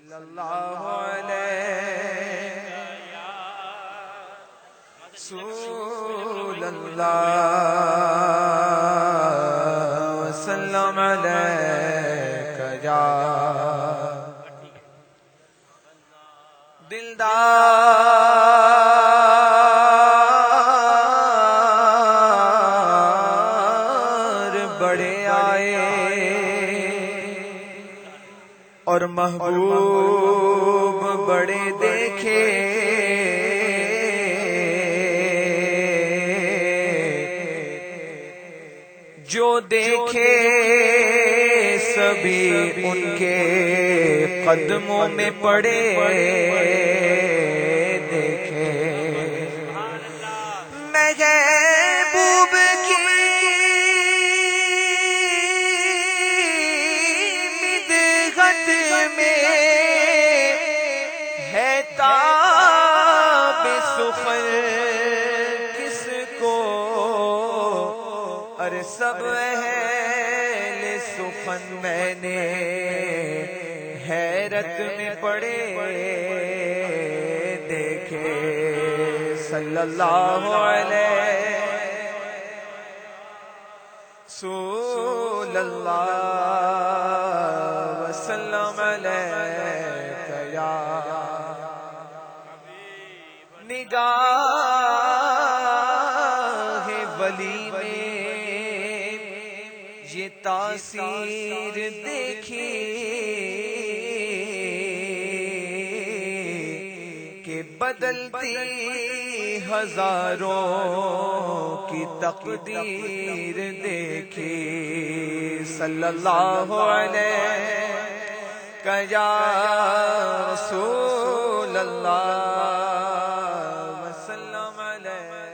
صلی اللہ علیہ رسول اللہ وسلم علیک یا دلدار بڑے آئے اور محبوب بڑے دیکھے جو دیکھے سبھی ان کے قدموں میں پڑے دیکھے محبوب کی مدحت میں ہے تاب سخن کس کو اور سب اہل سخن میں نے حیرت میں پڑے دیکھے صلی اللہ علیہ رسول اللہ وسلم علیک یا نگاہ ولی میں یہ تاثیر دیکھی کہ بدلتی ہزاروں کی تقدیر دیکھی صلی اللہ علیہ یا رسول اللہ وسلم علیہ